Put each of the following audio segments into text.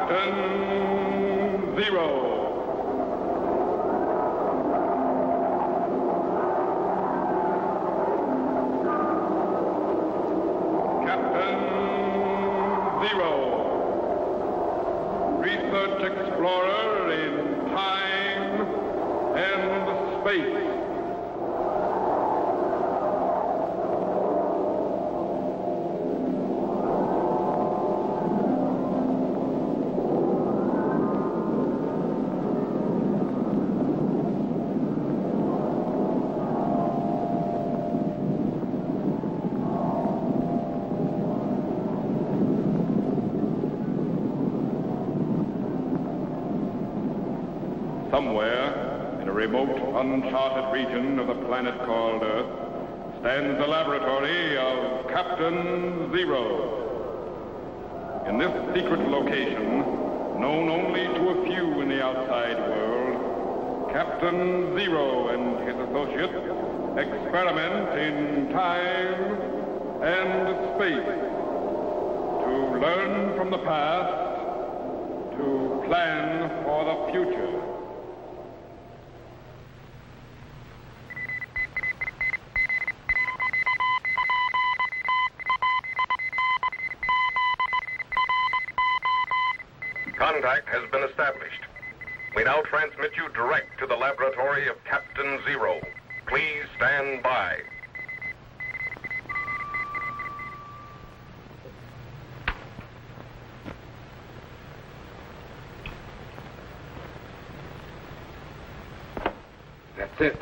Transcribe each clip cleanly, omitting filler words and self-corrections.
Captain Zero. Research explorer in time and space. Somewhere, in a remote, uncharted region of the planet called Earth, stands the laboratory of Captain Zero. In this secret location, known only to a few in the outside world, Captain Zero and his associates experiment in time and space to learn from the past, to plan for the future. Contact has been established. We now transmit you direct to the laboratory of Captain Zero. Please stand by. That's it.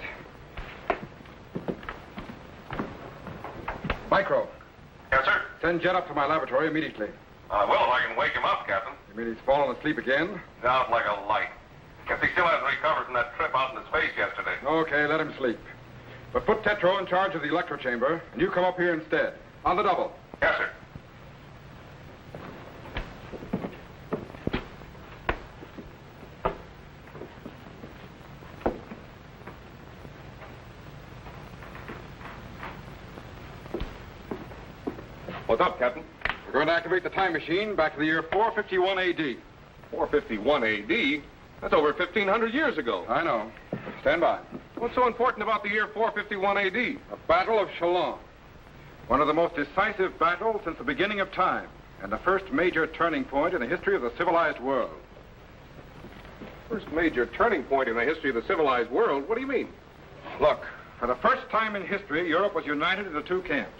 Micro. Yes, sir? Send Jet up to my laboratory immediately. I will if I can wake him up, Captain. You mean he's fallen asleep again? Out like a light. Guess he still hasn't recovered from that trip out in space yesterday. Okay, let him sleep. But put Tetro in charge of the electro chamber, and you come up here instead. On the double. Yes, sir. What's up, Captain? We're going to activate the time machine back to the year 451 A.D. 451 A.D.? That's over 1,500 years ago. I know. Stand by. What's so important about the year 451 A.D.? The Battle of Catalaunian. One of the most decisive battles since the beginning of time, and the first major turning point in the history of the civilized world. First major turning point in the history of the civilized world? What do you mean? Look, for the first time in history, Europe was united into two camps.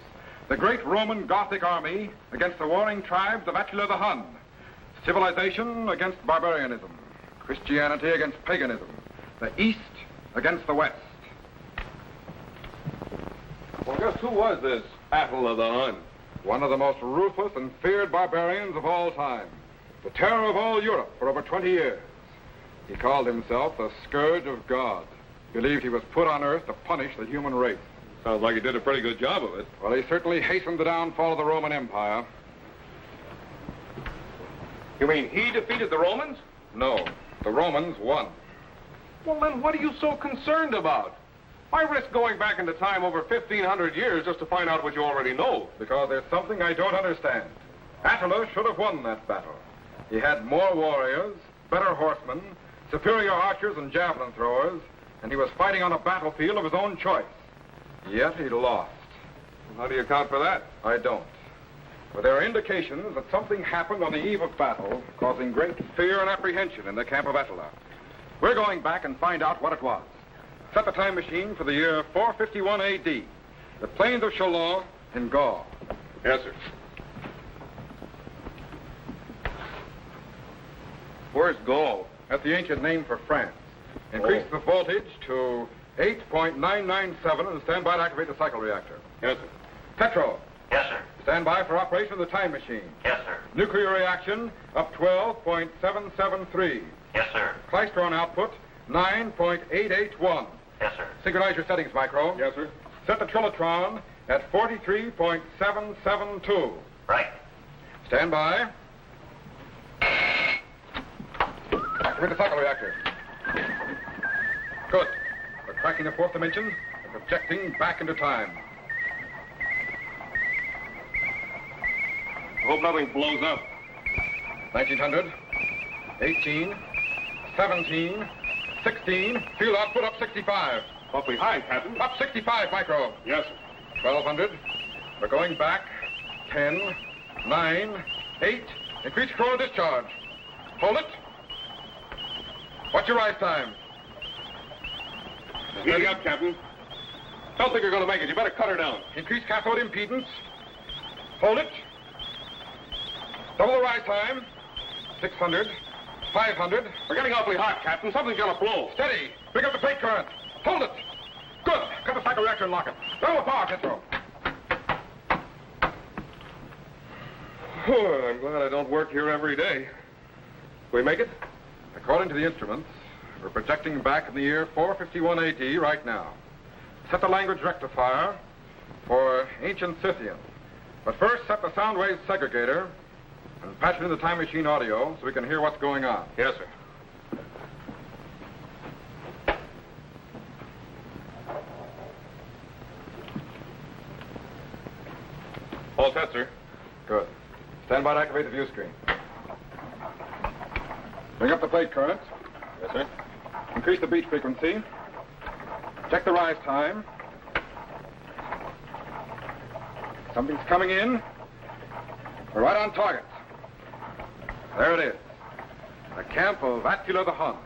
The great Roman Gothic army against the warring tribes of Attila the Hun. Civilization against barbarianism. Christianity against paganism. The East against the West. Well, just who was this Attila the Hun? One of the most ruthless and feared barbarians of all time. The terror of all Europe for over 20 years. He called himself the Scourge of God. Believed he was put on Earth to punish the human race. Sounds like he did a pretty good job of it. Well, he certainly hastened the downfall of the Roman Empire. You mean he defeated the Romans? No, the Romans won. Well, then what are you so concerned about? Why risk going back into time over 1,500 years just to find out what you already know? Because there's something I don't understand. Attila should have won that battle. He had more warriors, better horsemen, superior archers and javelin throwers, and he was fighting on a battlefield of his own choice. Yet he lost. How do you account for that? I don't. But there are indications that something happened on the eve of battle, causing great fear and apprehension in the camp of Attila. We're going back and find out what it was. Set the time machine for the year 451 A.D., the plains of Catalaunian in Gaul. Yes, sir. Where's Gaul? That's the ancient name for France. Increase the voltage to 8.997 and stand by to activate the cycle reactor. Yes, sir. Tetro. Yes, sir. Stand by for operation of the time machine. Yes, sir. Nuclear reaction up 12.773. Yes, sir. Klystron output 9.881. Yes, sir. Synchronize your settings, Micro. Yes, sir. Set the trilotron at 43.772. Right. Stand by. Activate the cycle reactor. Good. We're cracking the fourth dimension and projecting back into time. I hope nothing blows up. 1900, 18, 17, 16. Field output up 65. Awfully high, Captain. Up 65 micro. Yes, sir. 1200. We're going back. 10, 9, 8. Increase control discharge. Hold it. What's your rise time? Speeding up, Captain. Don't think you're going to make it. You better cut her down. Increase cathode impedance. Hold it. Double the rise time. 600, 500. We're getting awfully hot, Captain. Something's going to blow. Steady. Pick up the plate current. Hold it. Good. Cut the cycle reactor and lock it. Throw the power control. Oh, I'm glad I don't work here every day. We make it? According to the instruments, we're projecting back in the year 451 AD right now. Set the language rectifier for ancient Scythian. But first, set the sound wave segregator and patch it into time machine audio so we can hear what's going on. Yes, sir. All set, sir. Good. Stand by to activate the view screen. Bring up the plate current. Yes, sir. Increase the beat frequency. Check the rise time. Something's coming in. We're right on target. There it is. The camp of Attila the Hun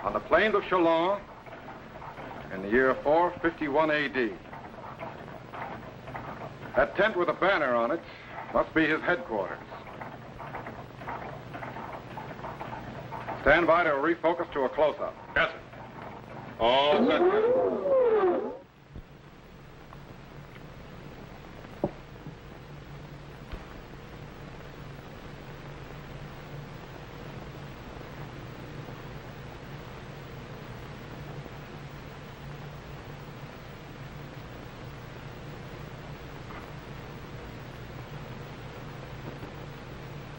on the plains of Chalon in the year 451 AD. That tent with a banner on it must be his headquarters. Stand by to refocus to a close-up. Yes, sir. All set, Captain.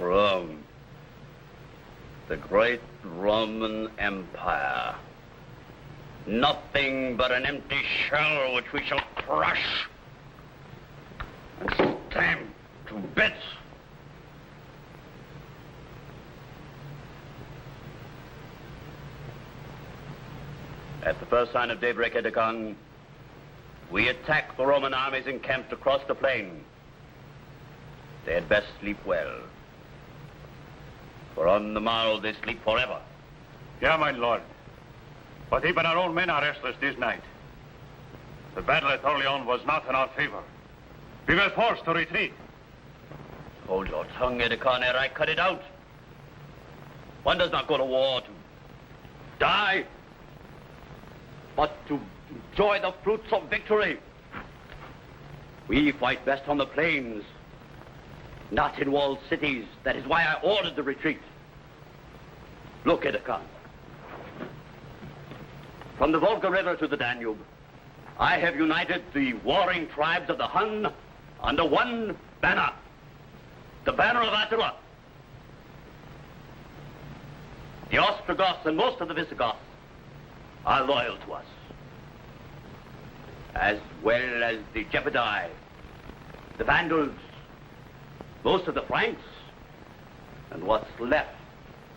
Rome, the great Roman Empire. Nothing but an empty shell which we shall crush and stamp to bits. At the first sign of daybreak, Edecon, we attack the Roman armies encamped across the plain. They had best sleep well, for on the morrow they sleep forever. Yeah, my lord. But even our own men are restless this night. The battle at Orleans was not in our favor. We were forced to retreat. Hold your tongue, Edecon, ere I cut it out. One does not go to war to die, but to enjoy the fruits of victory. We fight best on the plains, not in walled cities. That is why I ordered the retreat. Look, Edecon. From the Volga River to the Danube, I have united the warring tribes of the Hun under one banner, the banner of Attila. The Ostrogoths and most of the Visigoths are loyal to us, as well as the Gepidae, the Vandals, most of the Franks, and what's left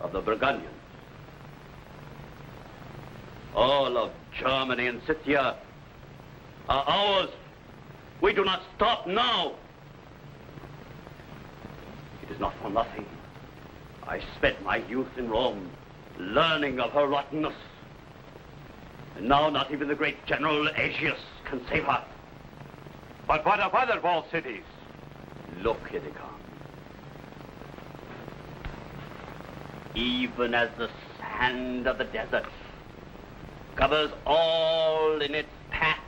of the Burgundians. All of Germany and Scythia are ours. We do not stop now. It is not for nothing I spent my youth in Rome learning of her rottenness. And now not even the great General Aetius can save her. But what of other walled cities? Look, Edecon. Even as the sand of the desert covers all in its path,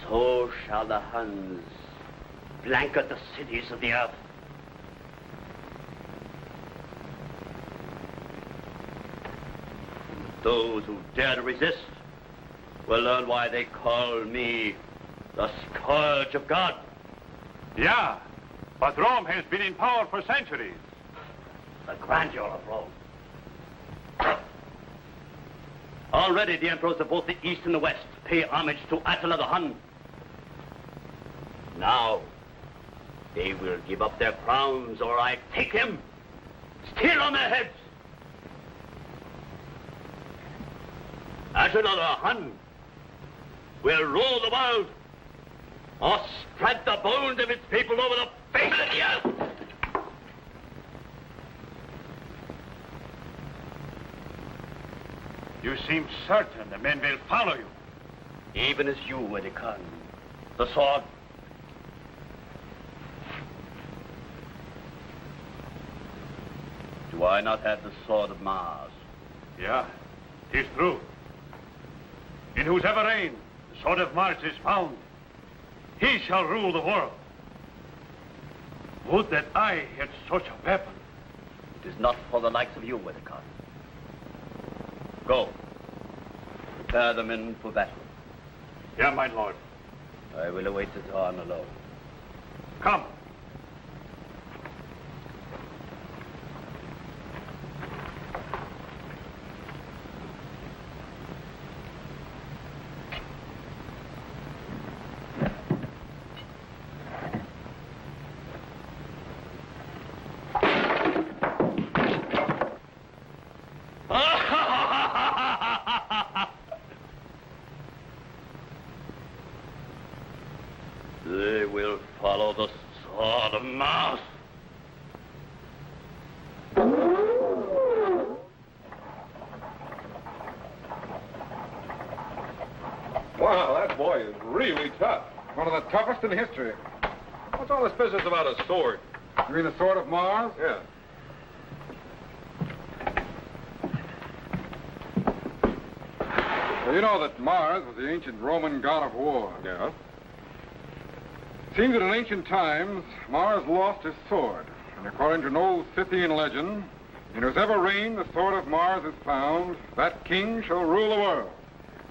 so shall the Huns blanket the cities of the earth. Those who dare to resist will learn why they call me the Scourge of God. Yeah, but Rome has been in power for centuries. The grandeur of Rome. Already the emperors of both the East and the West pay homage to Attila the Hun. Now, they will give up their crowns or I take them, Still on their heads. Attila the Hun will rule the world or strike the bones of its people over the face of the earth. You seem certain the men will follow you. Even as you were the Khan. The sword. Do I not have the sword of Mars? Yeah, 'tis true. In whosever reign the sword of Mars is found, he shall rule the world. Would that I had such a weapon. It is not for the likes of you, Weathercock. Go. Prepare the men for battle. Yeah, my lord. I will await the dawn alone. Come. They will follow the sword of Mars. Wow, that boy is really tough. One of the toughest in history. What's all this business about a sword? You mean the sword of Mars? Yeah. Well, you know that Mars was the ancient Roman god of war. Yeah? Seems that in ancient times, Mars lost his sword. And according to an old Scythian legend, in whosever reign the sword of Mars is found, that king shall rule the world.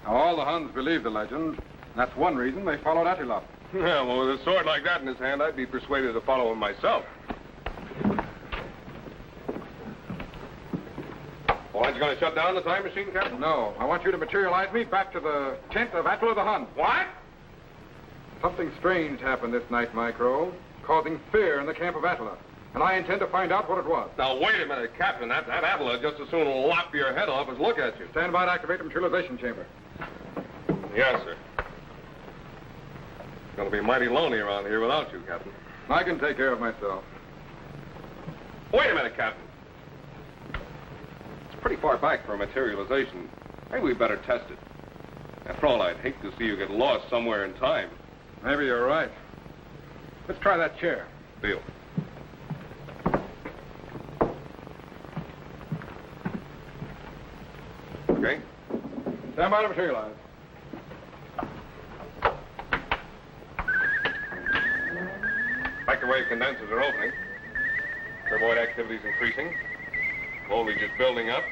Now, all the Huns believe the legend. And that's one reason they followed Attila. Yeah, well, with a sword like that in his hand, I'd be persuaded to follow him myself. Well, aren't you going to shut down the time machine, Captain? No, I want you to materialize me back to the tent of Attila the Hun. What? Something strange happened this night, Micro, causing fear in the camp of Attila. And I intend to find out what it was. Now, wait a minute, Captain. That Atila just as soon lop your head off as look at you. Stand by to activate the materialization chamber. Yes, sir. It's going to be mighty lonely around here without you, Captain. I can take care of myself. Wait a minute, Captain. It's pretty far back for a materialization. Maybe we better test it. After all, I'd hate to see you get lost somewhere in time. Maybe you're right. Let's try that chair. Deal. Okay. Stand by to materialize. Microwave condensers are opening. Turboid activity's increasing. Voltage is building up.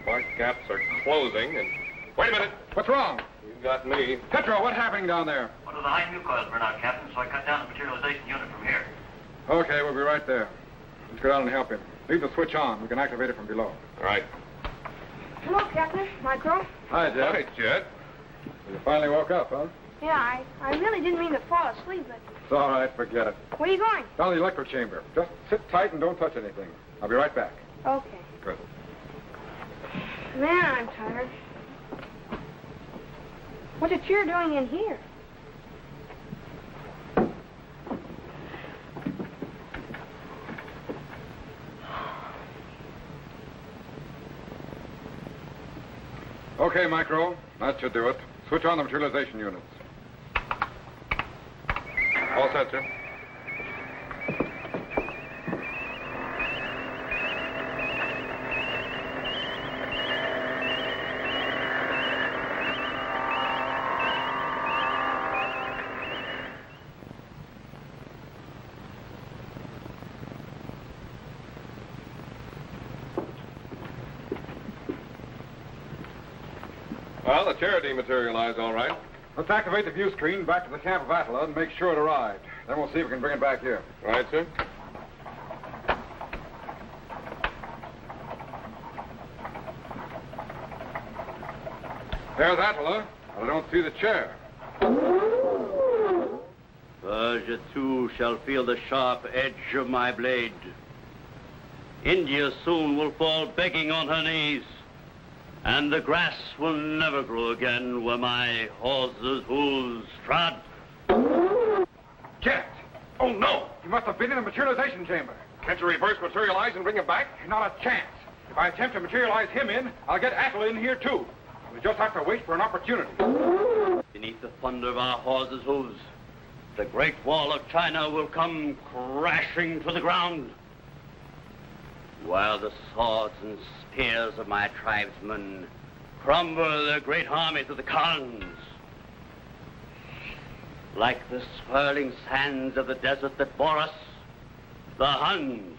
Spark gaps are closing, and... Wait a minute! What's wrong? You got me. Petro, what's happening down there? One of the high new coils burned out, Captain, so I cut down the materialization unit from here. Okay, we'll be right there. Let's go down and help him. Leave the switch on. We can activate it from below. All right. Hello, Captain. Micro. Hi, Jet. Hi, Jet. You finally woke up, huh? Yeah, I really didn't mean to fall asleep, but... It's all right. Forget it. Where are you going? Down to the electro chamber. Just sit tight and don't touch anything. I'll be right back. Okay. Good. Man, I'm tired. What's a chair doing in here? Okay, Micro. That should do it. Switch on the materialization units. All set, sir. Well, the chair dematerialized all right. Let's activate the view screen back to the camp of Attila and make sure it arrived. Then we'll see if we can bring it back here. Right, sir? There's Attila, but I don't see the chair. Persia too shall feel the sharp edge of my blade. India soon will fall begging on her knees, and the grass will never grow again where my horse's hooves trod. Jet! Oh, no! He must have been in the materialization chamber. Can't you reverse materialize and bring him back? Not a chance. If I attempt to materialize him in, I'll get Attila in here, too. We just have to wait for an opportunity. Beneath the thunder of our horses' hooves, the Great Wall of China will come crashing to the ground, while the swords and spears of my tribesmen crumble the great armies of the Khans. Like the swirling sands of the desert that bore us, the Huns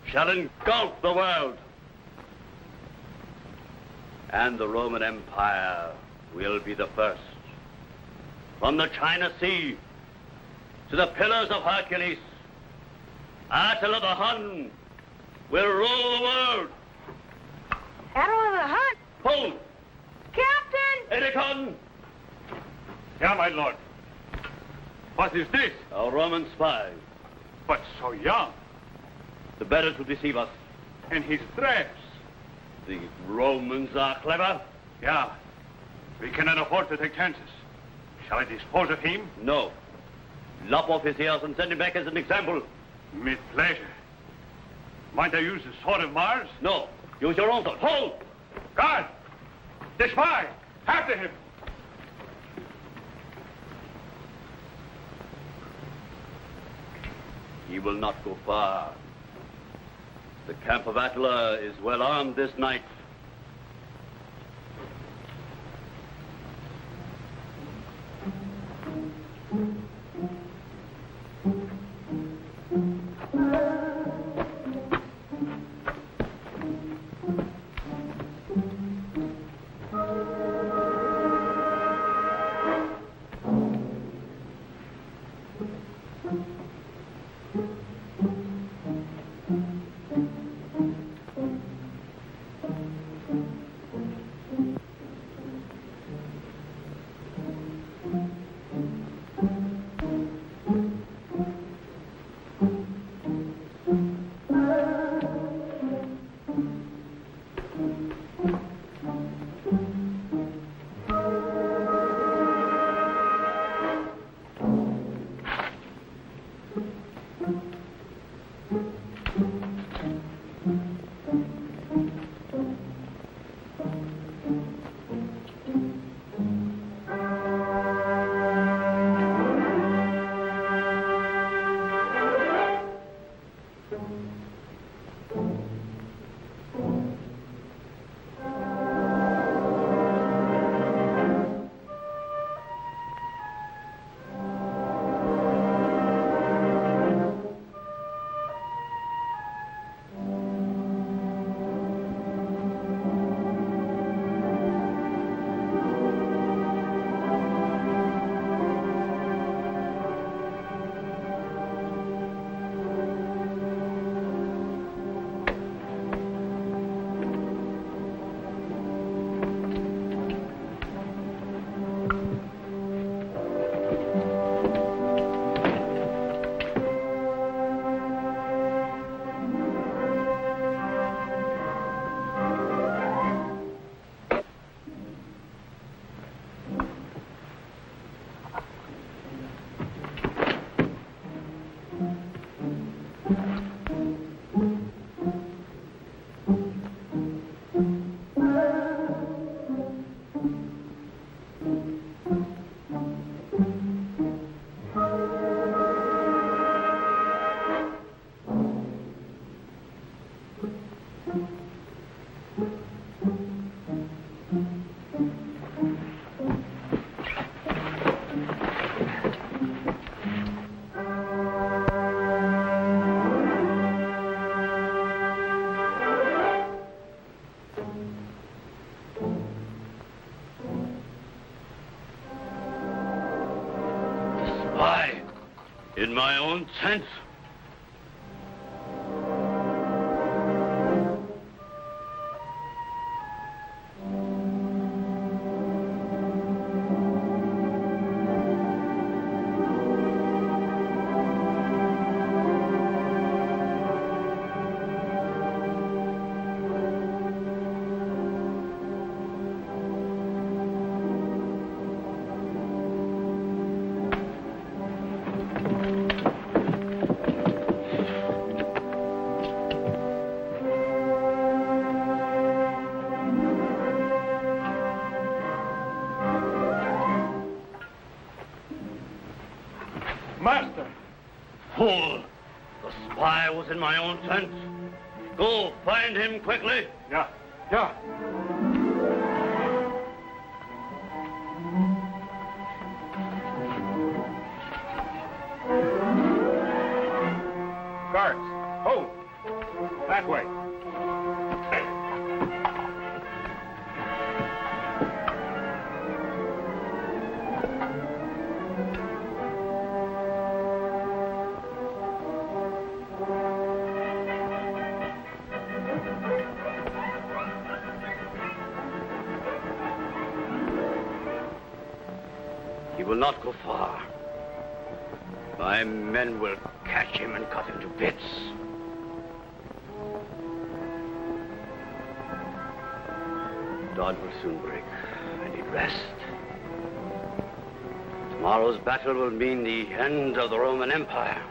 shall engulf the world. And the Roman Empire will be the first. From the China Sea to the Pillars of Hercules, Attila the Hun will rule the world. Attila the Hun? Hold! Captain! Edicon! Yeah, my lord. What is this? A Roman spy. But so young. The better to deceive us. And his dress. The Romans are clever. Yeah. We cannot afford to take chances. Shall I dispose of him? No. Lop off his ears and send him back as an example. With pleasure. Might I use the sword of Mars? No. Use your own sword. Hold! Guard! The spy! After him! He will not go far. The camp of Atila is well armed this night. In my own tent. Master! Fool! The spy was in my own tent. Go, find him quickly. Yeah. Yeah. Guards, hold. That way. He will not go far. My men will catch him and cut him to bits. Dawn will soon break. I need rest. Tomorrow's battle will mean the end of the Roman Empire.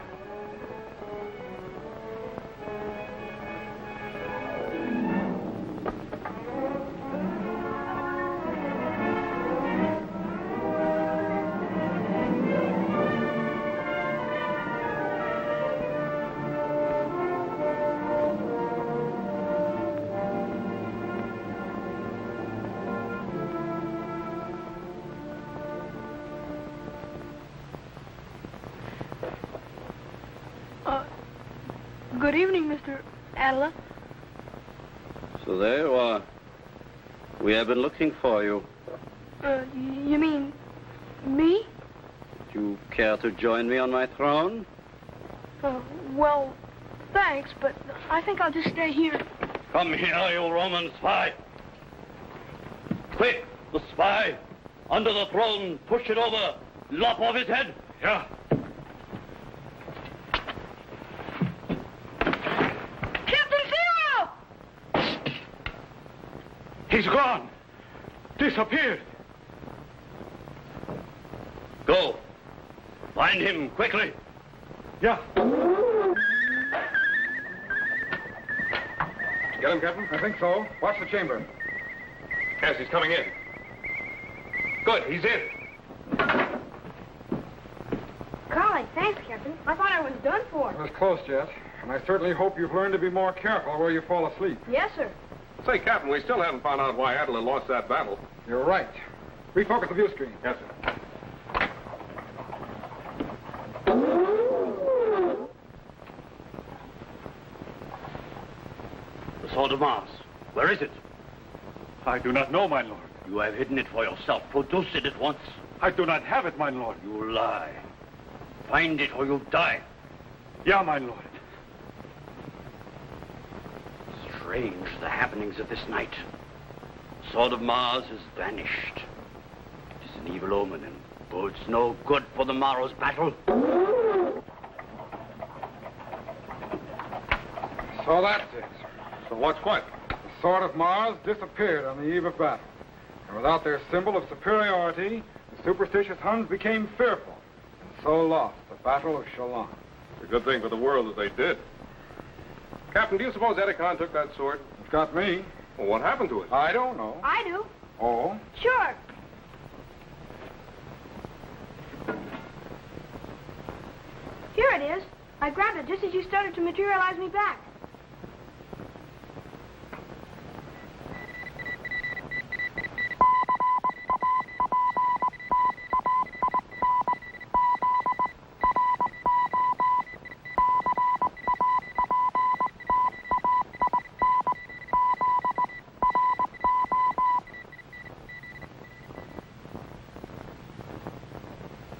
Good evening, Mr. Attila. So there you are. We have been looking for you. You mean me? Do you care to join me on my throne? Well, thanks, but I think I'll just stay here. Come here, you Roman spy. Quick, the spy. Under the throne, push it over. Lop off his head. Yeah. He's gone. Disappeared. Go. Find him quickly. Yeah. Get him, Captain? I think so. Watch the chamber. Yes, he's coming in. Good, he's in. Golly, thanks, Captain. I thought I was done for. It was close, Jet. And I certainly hope you've learned to be more careful where you fall asleep. Yes, sir. Say, Captain, we still haven't found out why Attila lost that battle. You're right. Refocus the view screen. Yes, sir. The sword of Mars. Where is it? I do not know, my lord. You have hidden it for yourself. Produce it at once. I do not have it, my lord. You lie. Find it or you'll die. Yeah, my lord. Strange, the happenings of this night. Sword of Mars has vanished. It is an evil omen and bodes no good for the morrow's battle. So that's it. So what's what? The sword of Mars disappeared on the eve of battle. And without their symbol of superiority, the superstitious Huns became fearful and so lost the Battle of Catalaunian. It's a good thing for the world that they did. Captain, do you suppose Edicon took that sword? It's got me. Well, what happened to it? I don't know. I do. Oh? Sure. Here it is. I grabbed it just as you started to materialize me back.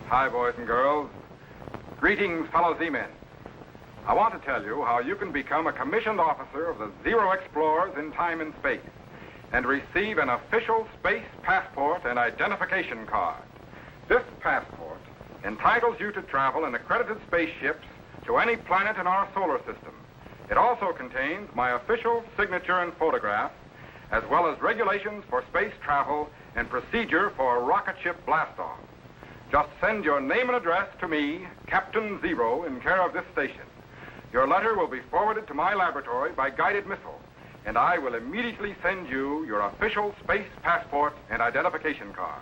Hi, boys and girls. Greetings, fellow Z-men. I want to tell you how you can become a commissioned officer of the Zero Explorers in time and space and receive an official space passport and identification card. This passport entitles you to travel in accredited spaceships to any planet in our solar system. It also contains my official signature and photograph, as well as regulations for space travel and procedure for rocket ship blastoff. Just send your name and address to me, Captain Zero, in care of this station. Your letter will be forwarded to my laboratory by guided missile, and I will immediately send you your official space passport and identification card.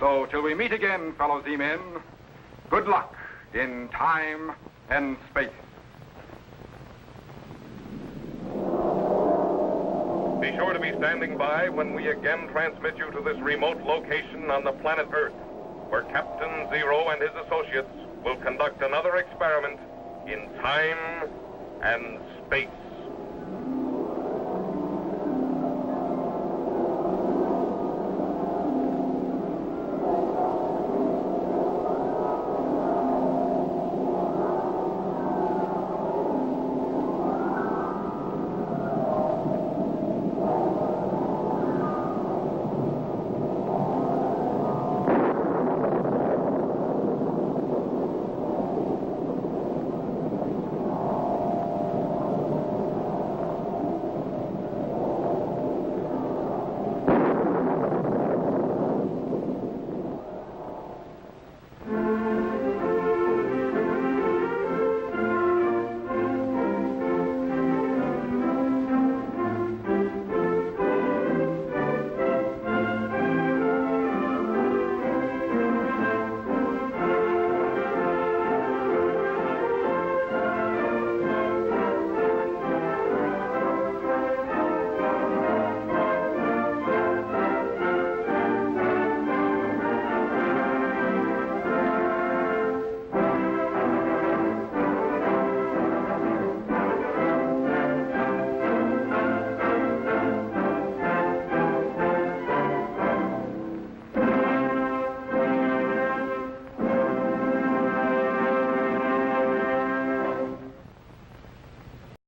So, till we meet again, fellow Z-men, good luck in time and space. Be sure to be standing by when we again transmit you to this remote location on the planet Earth, where Captain Zero and his associates will conduct another experiment in time and space.